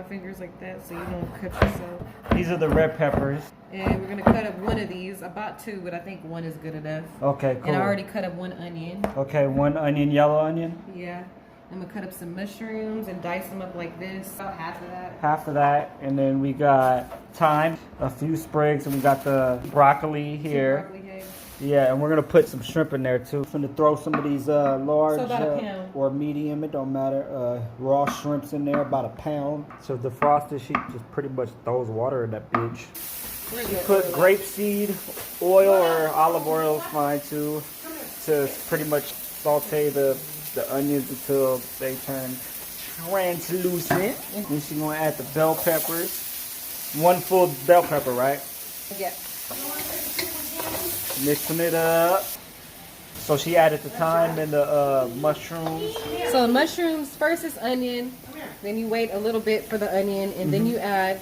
my fingers like that so you don't cut yourself. These are the red peppers. And we're gonna cut up one of these. I bought 2, but I think 1 is good enough. Okay, cool. And I already cut up 1 onion. Okay, 1 onion, yellow onion. Yeah. I'm gonna cut up some mushrooms and dice them up like this. About half of that. Half of that, and then we got thyme, a few sprigs, and we got the broccoli here. Broccoli heads. Yeah, and we're gonna put some shrimp in there too. I'm gonna throw some of these large So about a pound. or medium, it don't matter. Raw shrimps in there, about a pound. So defrosted, she just pretty much throws water in that bitch. She put grapeseed oil or olive oil is fine too, to pretty much saute the onions until they turn translucent. And then she's gonna add the bell peppers. 1 full bell pepper, right? Yeah. Mixing it up. So she added the thyme and the mushrooms. So the mushrooms, first is onion, then you wait a little bit for the onion, and then you add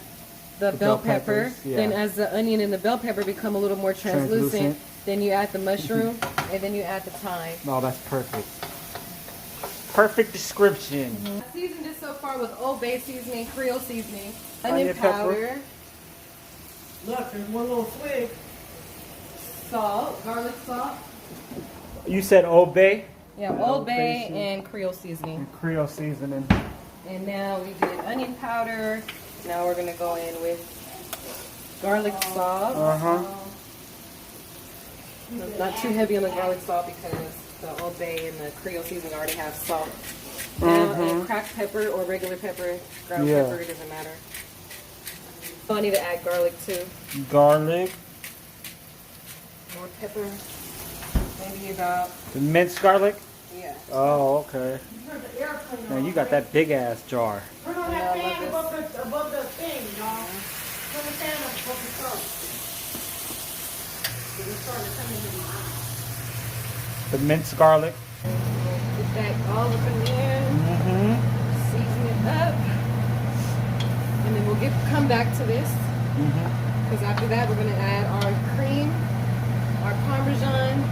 the bell pepper. peppers, yeah. Then as the onion and the bell pepper become a little more translucent, then you add the mushroom, and then you add the thyme. Oh, that's perfect. Perfect description. I seasoned this so far with Old Bay seasoning, Creole seasoning, onion powder, Look, there's one little swig. salt, garlic salt. You said Old Bay? Yeah, Old Bay and Creole seasoning. And Creole seasoning. And now we did onion powder. Now we're gonna go in with garlic salt. Not too heavy on the garlic salt because the Old Bay and the Creole seasoning already have salt. Now, and cracked pepper or regular pepper, ground pepper, it doesn't matter. So I need to add garlic too. Garlic. More pepper. Maybe about, The minced garlic? yeah. Oh, okay. Turn the air cleaner Man, on. you got that big ass jar. Turn on Yeah, that I love fan above the thing, y'all. Turn the fan up above the stove. It's starting to come into my eye. The minced garlic. Put that all up in there. Season it up. And then we'll come back to this. Because after that, we're going to add our cream, our Parmesan,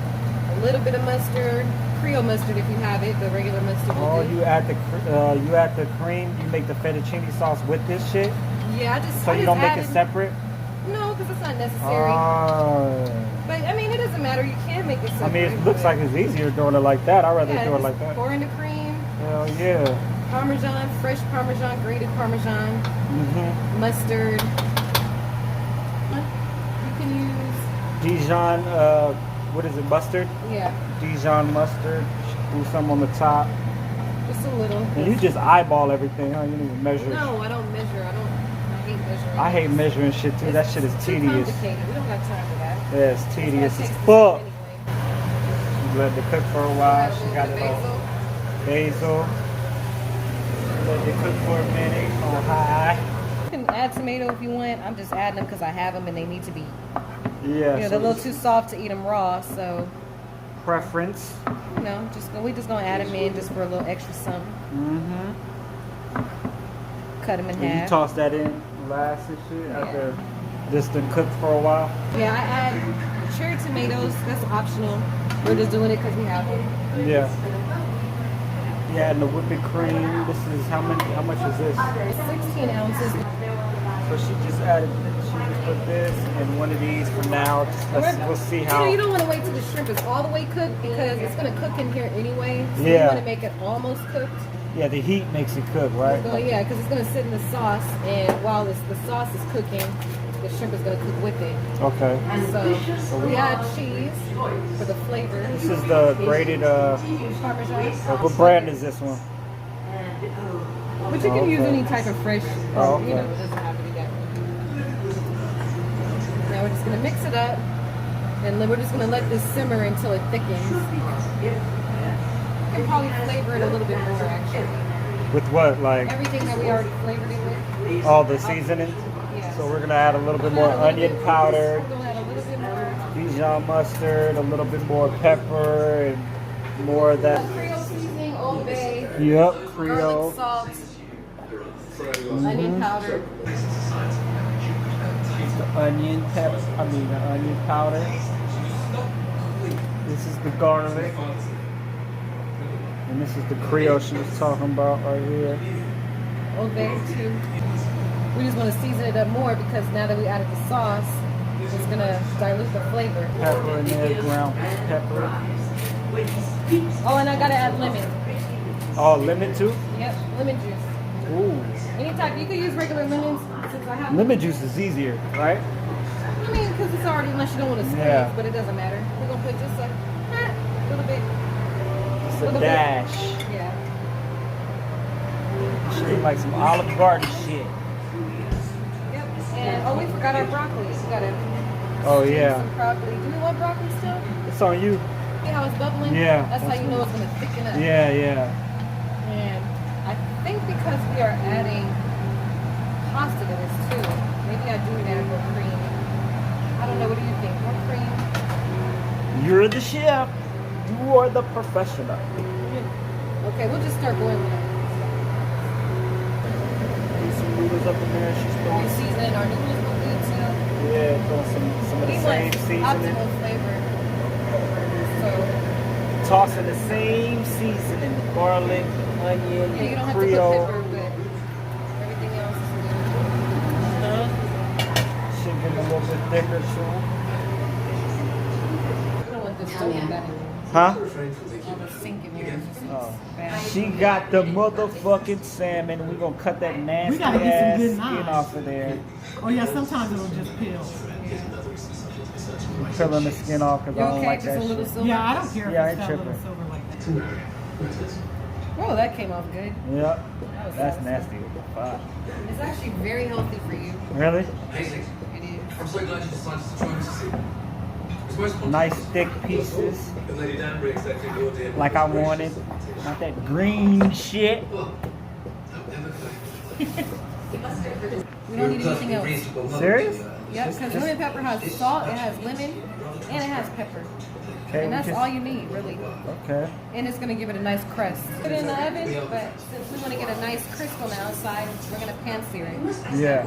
a little bit of mustard, Creole mustard if you have it, the regular mustard. Oh, you add the cream. You make the fettuccine sauce with this shit. Yeah, So you don't make it added- separate. No, because it's not necessary. Oh. But I mean, it doesn't matter. You can make it separate. I mean, it looks like it's easier doing it like that. I'd rather do it just like that. Pour in the cream, Hell yeah. Parmesan, fresh Parmesan, grated Parmesan, mustard. You can use, Dijon, what is it, mustard? yeah, Dijon mustard. Do some on the top. just a little. And you just eyeball everything, huh? You don't even measure. No, I don't measure. I hate measuring. I hate measuring shit too. That shit is Too tedious. complicated. We don't got time for that. Yeah, it's tedious as It takes fuck. anyway. She let it cook for a while. Add a She little got bit it of all basil. basil. Let it cook for a minute on high. You can add tomato if you want. I'm just adding them because I have them and they need to be. Yeah. They're a little too soft to eat them raw, so preference. we just gonna add them in just for a little extra something. Cut them in And you half. toss that in last and shit after this done cooked for a while. Yeah, I add cherry tomatoes. That's optional. We're just doing it because we have them. Yeah. Yeah, and the whipping cream. This is how much is this? 16 ounces. So she just put this and one of these for now. We'll see how. You don't want to wait till the shrimp is all the way cooked because it's gonna cook in here anyway. So Yeah. you want to make it almost cooked. Yeah, the heat makes it cook, right? So yeah, because it's gonna sit in the sauce, and while the sauce is cooking, the shrimp is gonna cook with it. Okay. So we add cheese for the flavor. This is the grated. Parmesan. What brand is this one? But you can use any type of fresh. Oh, You know, okay. it doesn't have to be that one. Now we're just gonna mix it up, and then we're just gonna let this simmer until it thickens. And probably flavor it a little bit more actually. With what, like Everything that we already flavored it with. all the seasoning? Yeah. So we're gonna add a little bit more onion powder, We're gonna add a little bit more. Dijon mustard, a little bit more pepper, and more of that. Creole seasoning, Old Bay, Yep, Creole. garlic salt, onion powder. The onion the onion powder. This is the garlic. And this is the Creole she was talking about right here. Old Bay too. We just want to season it up more because now that we added the sauce, it's gonna dilute the flavor. Pepper in there, ground pepper. Oh, and I gotta add lemon. Oh, lemon too? Yep, lemon juice. Ooh. Any type, you could use regular lemons since I have. Lemon juice is easier, right? I mean, because it's already, unless you don't want to squeeze, Yeah. but it doesn't matter. We're gonna put just a little bit. Just a Little bit. dash. Yeah. Straight like some Olive Garden shit. Yep. And oh, we forgot our broccoli. We gotta. Oh steam yeah. Some broccoli. Do we want broccoli still? It's on you. See how it's bubbling? Yeah. That's how you know it's gonna thicken up. Yeah, yeah. And I think because we are adding pasta to this too, maybe I do add more cream. I don't know. What do you think? More cream? You're the chef. You are the professional. Okay, we'll just start going with it. Put some noodles up in there. She's We throwing seasoning our noodles with good too. yeah, throwing some of We the want same seasoning. optimal flavor. So Tossing the same seasoning, the garlic, onion, yeah, you don't have to Creole. put pepper, but everything else is good. Should get a little bit thicker too. We don't want this soaking that in Huh? all the sink in there. Oh. Bad. She got the motherfucking salmon. We're gonna cut that nasty We gotta get some ass good skin knives. off of there. Oh yeah, sometimes it'll just peel. Peeling the skin off because You I don't okay? like Just a that little shit. silver? Yeah, I don't care Yeah, I if ain't it's got a little tripping. silver like that. Oh, that came off good. Yep. was That's awesome. nasty. Fuck. It's actually very healthy for you. Really? It is. I'm so glad you decided to join us. It's most Nice thick pieces, And Lady Danbury accepted your dear. like I wanted. Not that green shit. We don't need anything else. Serious? Yep, because lemon pepper has salt, it has lemon, and it has pepper. Okay, And we that's just- all you need, really. Okay. And it's going to give it a nice crust. Put it in the oven, but since we want to get a nice crisp on the outside, we're going to pan sear it. Yeah.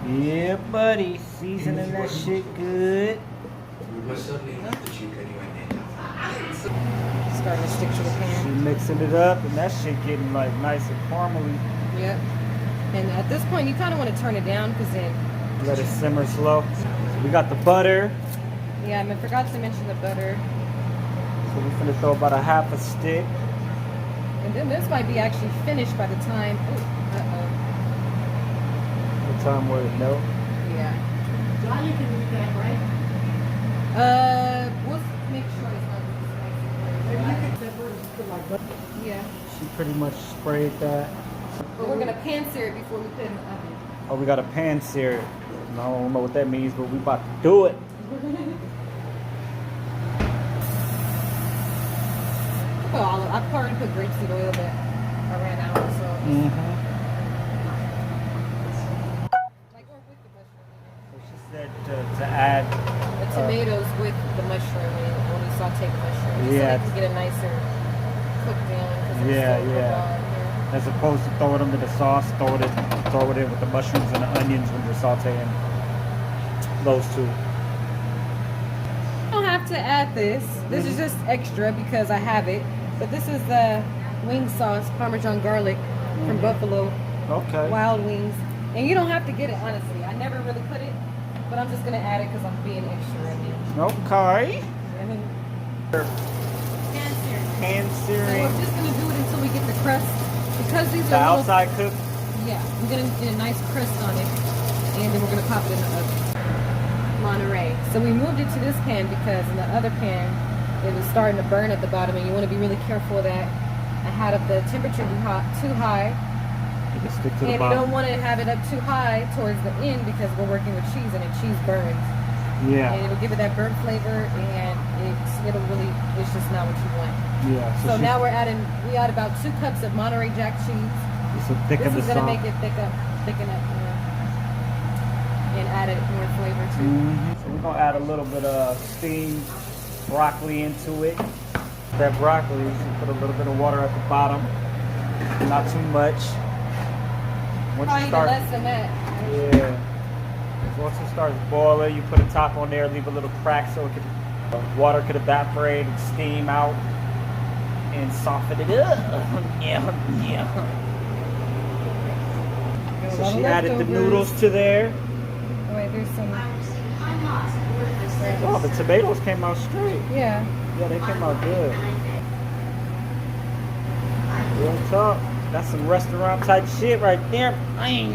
Yeah, buddy. Seasoning that shit good. We most certainly hope that you anyway. Starting to stick to the She pan. mixing it up, and that shit getting like nice and caramely. Yep. And at this point, you kind of want to turn it down because then, Let it simmer slow. We got the butter. yeah, I forgot to mention the butter. So we're gonna throw about a half a stick. And then this might be actually finished by the time. Ooh, The time where it melt. yeah. Johnny can eat that, right? We'll make sure it's not too Maybe spicy. you can separate it to like butter. Yeah. She pretty much sprayed that. But we're gonna pan sear it before we put it in the oven. Oh, we got a pan sear it. And I don't know what that means, but we about to do it. I've already put grapeseed oil, but I ran out, so. Mm-hmm. Like, or with the mushroom. So she said to add. The tomatoes with the mushroom when you saute the mushroom. Just Yeah. So they can get a nicer cook down. 'Cause it's Yeah, still yeah. raw in here. As opposed to throw it under the sauce, throw it in with the mushrooms and the onions when you're sauteing those two. You don't have to add this. This is just extra because I have it. But this is the wing sauce, Parmesan garlic from Buffalo Okay. Wild Wings. And you don't have to get it, honestly. I never really put it, but I'm just going to add it because I'm being extra right now. Okay. And then pan sear. Pan So searing. we're just going to do it until we get the crust. Because these The are little, outside cook. yeah, we're going to get a nice crust on it. And then we're going to pop it in the oven. Monterey. So we moved it to this pan because in the other pan, it was starting to burn at the bottom, and you want to be really careful of that. I had up the temperature too high, You can stick to and the you bottom. don't want to have it up too high towards the end because we're working with cheese, and cheese burns, and Yeah. it'll give it that burnt flavor, and it's just not what you want. Yeah. So she- now we add about 2 cups of Monterey Jack cheese. It's a thicken This the is gonna sauce. make it thicken up, and add it more flavor too. So we're gonna add a little bit of steamed broccoli into it. That broccoli, you should put a little bit of water at the bottom, not too much. Once Probably you even start, less than that. yeah. Once it starts boiling, you put a top on there, leave a little crack so it could, water could evaporate and steam out and soften it up. Yeah, yeah. A So lot she of added the leftovers. noodles to there. Oh, wait, there's some. Oh, the tomatoes came out straight. Yeah. Yeah, they came out good. Real talk. That's some restaurant type shit right there. Bang.